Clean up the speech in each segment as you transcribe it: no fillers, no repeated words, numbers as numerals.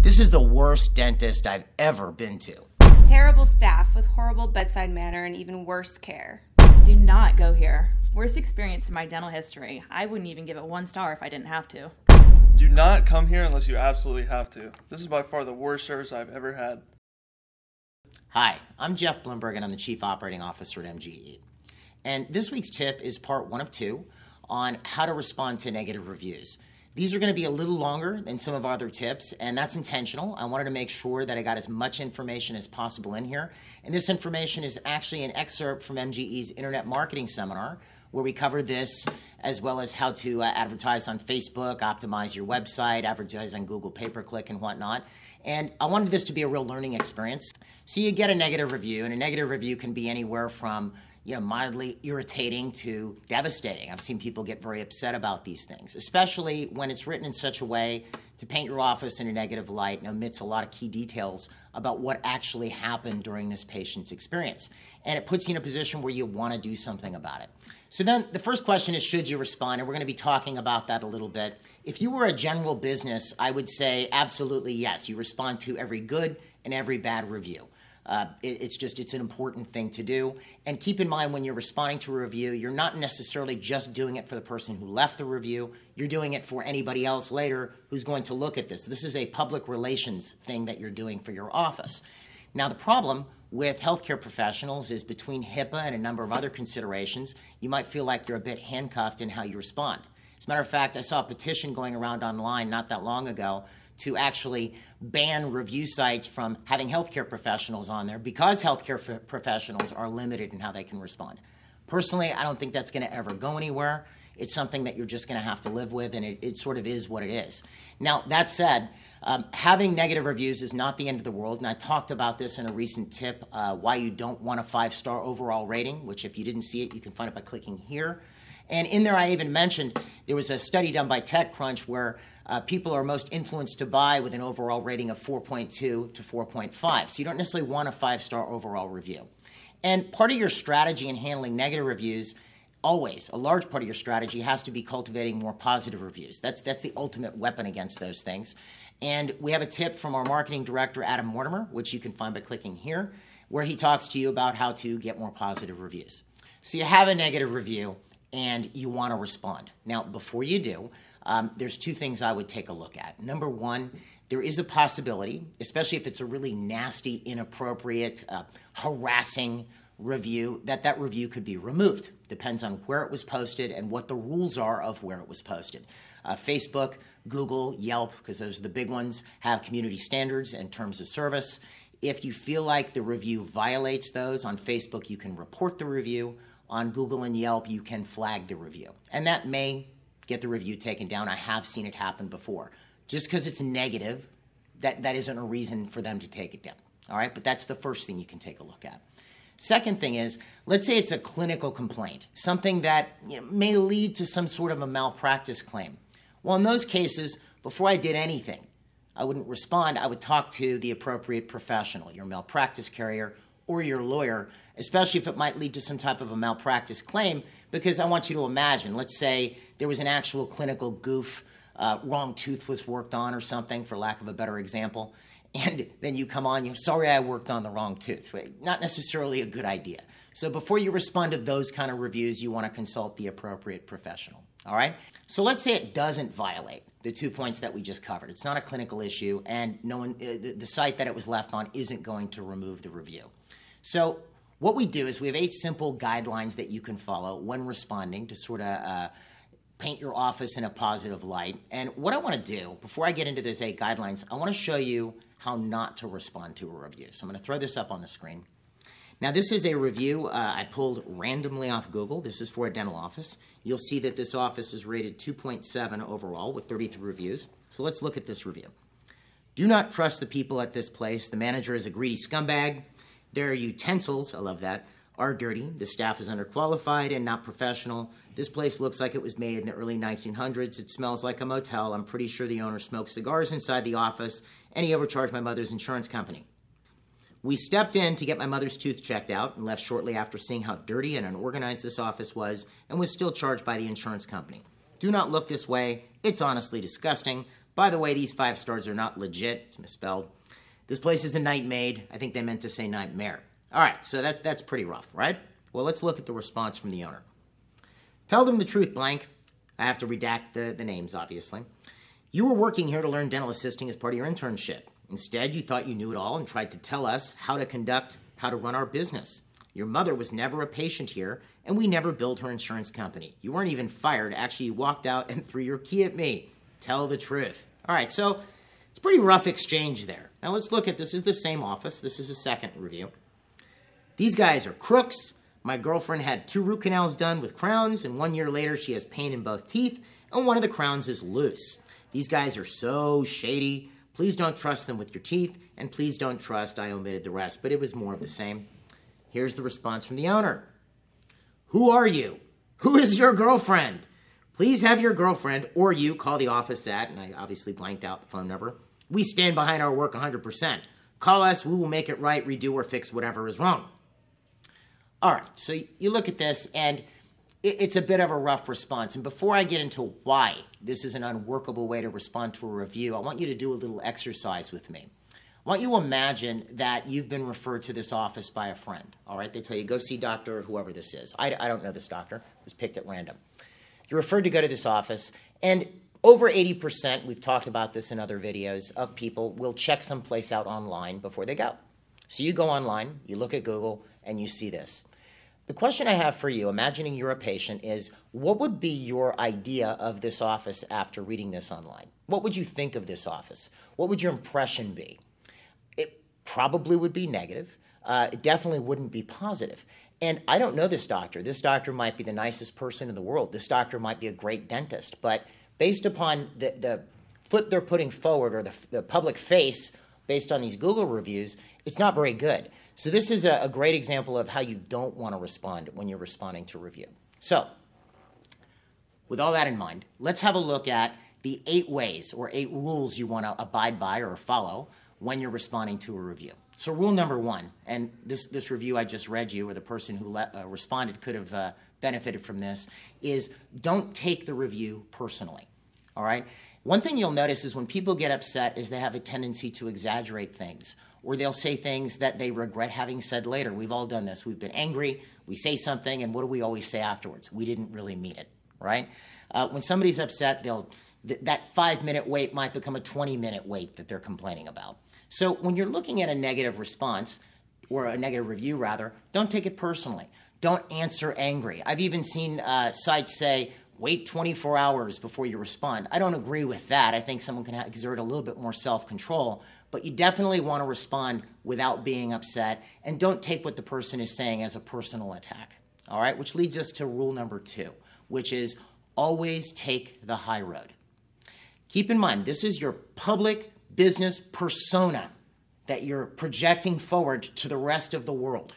This is the worst dentist I've ever been to. Terrible staff with horrible bedside manner and even worse care. Do not go here. Worst experience in my dental history. I wouldn't even give it 1 star if I didn't have to. Do not come here unless you absolutely have to. This is by far the worst service I've ever had. Hi, I'm Jeff Blumberg and I'm the Chief Operating Officer at MGE. And this week's tip is part 1 of 2 on how to respond to negative reviews. These are going to be a little longer than some of our other tips, and that's intentional. I wanted to make sure that I got as much information as possible in here. And this information is actually an excerpt from MGE's Internet Marketing Seminar, where we cover this, as well as how to advertise on Facebook, optimize your website, advertise on Google pay-per-click and whatnot. And I wanted this to be a real learning experience. So you get a negative review, and a negative review can be anywhere from mildly irritating to devastating. I've seen people get very upset about these things, especially when it's written in such a way to paint your office in a negative light and omits a lot of key details about what actually happened during this patient's experience. And it puts you in a position where you want to do something about it. So then the first question is, should you respond? And we're going to be talking about that a little bit. If you were a general business, I would say absolutely yes. You respond to every good and every bad review. It's an important thing to do. And keep in mind, when you're responding to a review, you're not necessarily just doing it for the person who left the review. You're doing it for anybody else later who's going to look at this. This is a public relations thing that you're doing for your office. Now, the problem with healthcare professionals is between HIPAA and a number of other considerations, you might feel like you're a bit handcuffed in how you respond. As a matter of fact, I saw a petition going around online not that long ago to actually ban review sites from having healthcare professionals on there because healthcare professionals are limited in how they can respond. Personally, I don't think that's going to ever go anywhere. It's something that you're just going to have to live with, and it sort of is what it is. Now, that said, having negative reviews is not the end of the world, and I talked about this in a recent tip, why you don't want a 5-star overall rating, which if you didn't see it, you can find it by clicking here. And in there, I even mentioned there was a study done by TechCrunch where people are most influenced to buy with an overall rating of 4.2 to 4.5. So you don't necessarily want a 5-star overall review. And part of your strategy in handling negative reviews, always, a large part of your strategy has to be cultivating more positive reviews. That's the ultimate weapon against those things. And we have a tip from our marketing director, Adam Mortimer, which you can find by clicking here, where he talks to you about how to get more positive reviews. So you have a negative review, and you want to respond. Now, before you do, there's 2 things I would take a look at. Number 1, there is a possibility, especially if it's a really nasty, inappropriate, harassing review, that review could be removed. Depends on where it was posted and what the rules are of where it was posted. Facebook, Google, Yelp, because those are the big ones, have community standards and terms of service. If you feel like the review violates those, on Facebook you can report the review. On Google and Yelp, you can flag the review. And that may get the review taken down. I have seen it happen before. Just because it's negative, that isn't a reason for them to take it down. All right, but that's the first thing you can take a look at. Second thing is, let's say it's a clinical complaint, something that may lead to some sort of a malpractice claim. Well, in those cases, before I did anything, I wouldn't respond. I would talk to the appropriate professional, your malpractice carrier, or your lawyer, especially if it might lead to some type of a malpractice claim, because I want you to imagine, let's say there was an actual clinical goof, wrong tooth was worked on or something, for lack of a better example, and then you come on, you're sorry I worked on the wrong tooth. Not necessarily a good idea. So before you respond to those kind of reviews, you want to consult the appropriate professional, all right? So let's say it doesn't violate the 2 points that we just covered. It's not a clinical issue, and the site that it was left on isn't going to remove the review. So what we do is we have 8 simple guidelines that you can follow when responding to sort of paint your office in a positive light. And what I want to do, before I get into those 8 guidelines, I want to show you how not to respond to a review. So I'm going to throw this up on the screen. Now, this is a review I pulled randomly off Google. This is for a dental office. You'll see that this office is rated 2.7 overall with 33 reviews. So let's look at this review. Do not trust the people at this place. The manager is a greedy scumbag. Their utensils, I love that, are dirty. The staff is underqualified and not professional. This place looks like it was made in the early 1900s. It smells like a motel. I'm pretty sure the owner smoked cigars inside the office, and he overcharged my mother's insurance company. We stepped in to get my mother's tooth checked out and left shortly after seeing how dirty and unorganized this office was, and was still charged by the insurance company. Do not look this way. It's honestly disgusting, by the way, these 5 stars are not legit. It's misspelled. This place is a Nightmaid. I think they meant to say nightmare. All right, so that's pretty rough, right? Well, let's look at the response from the owner. Tell them the truth, blank. I have to redact the names, obviously. You were working here to learn dental assisting as part of your internship. Instead, you thought you knew it all and tried to tell us how to run our business. Your mother was never a patient here, and we never billed her insurance company. You weren't even fired. Actually, you walked out and threw your key at me. Tell the truth. All right, so it's a pretty rough exchange there. Now let's look at, this is the same office. This is a second review. These guys are crooks. My girlfriend had 2 root canals done with crowns, and 1 year later she has pain in both teeth, and one of the crowns is loose. These guys are so shady. Please don't trust them with your teeth, and please don't trust, I omitted the rest, but it was more of the same. Here's the response from the owner. Who are you? Who is your girlfriend? Please have your girlfriend or you call the office at, and I obviously blanked out the phone number. We stand behind our work 100%. Call us, we will make it right, redo, or fix whatever is wrong. All right, so you look at this, and it's a bit of a rough response. And before I get into why this is an unworkable way to respond to a review, I want you to do a little exercise with me. I want you to imagine that you've been referred to this office by a friend, all right? They tell you, go see Dr. whoever this is. I don't know this doctor. It was picked at random. You're referred to go to this office, and over 80%, we've talked about this in other videos, of people will check someplace out online before they go. So you go online, you look at Google, and you see this. The question I have for you, imagining you're a patient, is what would be your idea of this office after reading this online? What would you think of this office? What would your impression be? It probably would be negative. It definitely wouldn't be positive. And I don't know this doctor. This doctor might be the nicest person in the world. This doctor might be a great dentist. But based upon the foot they're putting forward, or the public face based on these Google reviews, it's not very good. So this is a great example of how you don't want to respond when you're responding to a review. So with all that in mind, let's have a look at the 8 ways or 8 rules you want to abide by or follow when you're responding to a review. So rule number 1, and this review I just read you, or the person who responded could have benefited from this, is don't take the review personally, all right? One thing you'll notice is when people get upset is they have a tendency to exaggerate things, or they'll say things that they regret having said later. We've all done this. We've been angry, we say something, and what do we always say afterwards? We didn't really mean it, right? When somebody's upset, that 5-minute wait might become a 20-minute wait that they're complaining about. So when you're looking at a negative response, or a negative review rather, don't take it personally. Don't answer angry. I've even seen sites say, wait 24 hours before you respond. I don't agree with that. I think someone can exert a little bit more self-control, but you definitely want to respond without being upset, and don't take what the person is saying as a personal attack. All right, which leads us to rule number 2, which is always take the high road. Keep in mind, this is your public business persona that you're projecting forward to the rest of the world.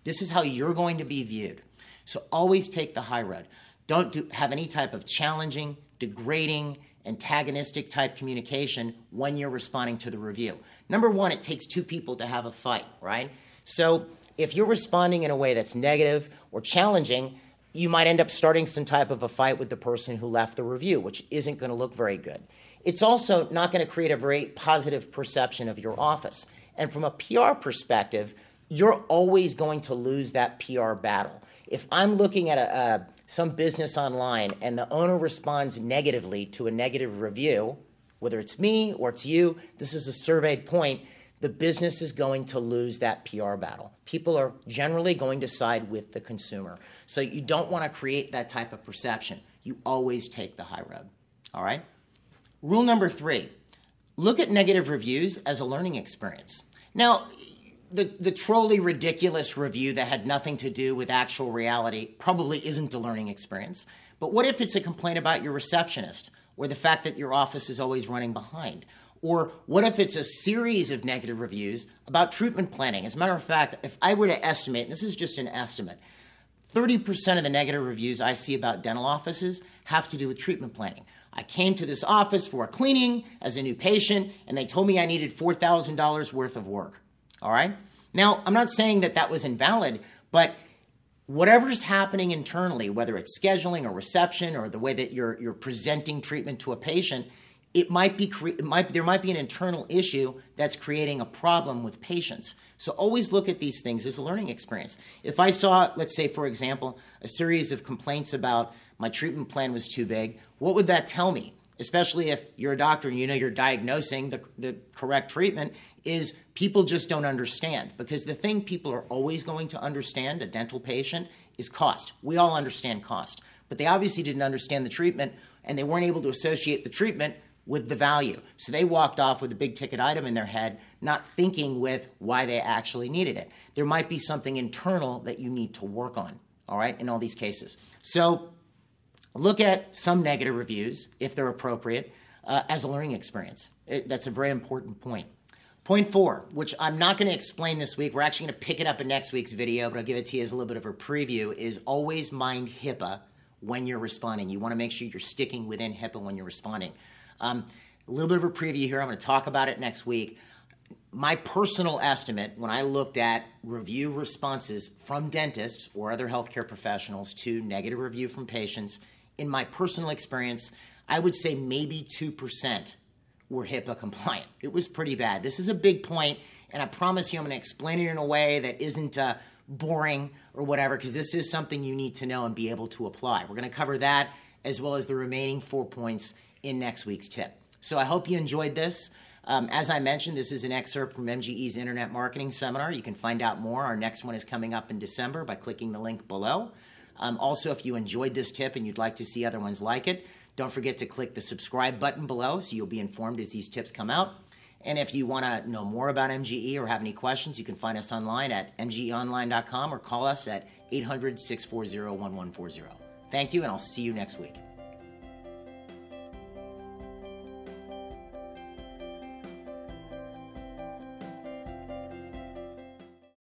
This is how you're going to be viewed. So always take the high road. Don't have any type of challenging, degrading, antagonistic type communication when you're responding to the review. Number 1, it takes 2 people to have a fight, right? So if you're responding in a way that's negative or challenging, you might end up starting some type of a fight with the person who left the review, which isn't going to look very good. It's also not going to create a very positive perception of your office. And from a PR perspective, you're always going to lose that PR battle. If I'm looking at some business online and the owner responds negatively to a negative review, whether it's me or it's you, this is a surveyed point, the business is going to lose that PR battle. People are generally going to side with the consumer. So you don't want to create that type of perception. You always take the high road, all right? Rule number 3, look at negative reviews as a learning experience. Now, the trolly ridiculous review that had nothing to do with actual reality probably isn't a learning experience. But what if it's a complaint about your receptionist, or the fact that your office is always running behind? Or what if it's a series of negative reviews about treatment planning? As a matter of fact, if I were to estimate, and this is just an estimate, 30% of the negative reviews I see about dental offices have to do with treatment planning. I came to this office for a cleaning as a new patient, and they told me I needed $4,000 worth of work. All right? Now, I'm not saying that that was invalid, but whatever's happening internally, whether it's scheduling or reception or the way that you're presenting treatment to a patient, there might be an internal issue that's creating a problem with patients. So always look at these things as a learning experience. If I saw, let's say, for example, a series of complaints about my treatment plan was too big, what would that tell me? Especially if you're a doctor and you know you're diagnosing the correct treatment, is people just don't understand. Because the thing people are always going to understand, a dental patient, is cost. We all understand cost. But they obviously didn't understand the treatment, and they weren't able to associate the treatment with the value. So they walked off with a big ticket item in their head, not thinking with why they actually needed it. There might be something internal that you need to work on, all right, in all these cases. So look at some negative reviews, if they're appropriate, as a learning experience. That's a very important point. Point 4, which I'm not going to explain this week. We're actually going to pick it up in next week's video, but I'll give it to you as a little bit of a preview, is always mind HIPAA when you're responding. You want to make sure you're sticking within HIPAA when you're responding. A little bit of a preview here. I'm going to talk about it next week. My personal estimate, when I looked at review responses from dentists or other healthcare professionals to negative review from patients, in my personal experience, I would say maybe 2% were HIPAA compliant. It was pretty bad. This is a big point, and I promise you I'm going to explain it in a way that isn't boring or whatever, because this is something you need to know and be able to apply. We're going to cover that as well as the remaining 4 points in next week's tip. So I hope you enjoyed this. As I mentioned, this is an excerpt from MGE's Internet Marketing Seminar. You can find out more. Our next one is coming up in December by clicking the link below. Also, if you enjoyed this tip and you'd like to see other ones like it, don't forget to click the subscribe button below so you'll be informed as these tips come out. And if you want to know more about MGE or have any questions, you can find us online at mgeonline.com or call us at 800-640-1140. Thank you, and I'll see you next week.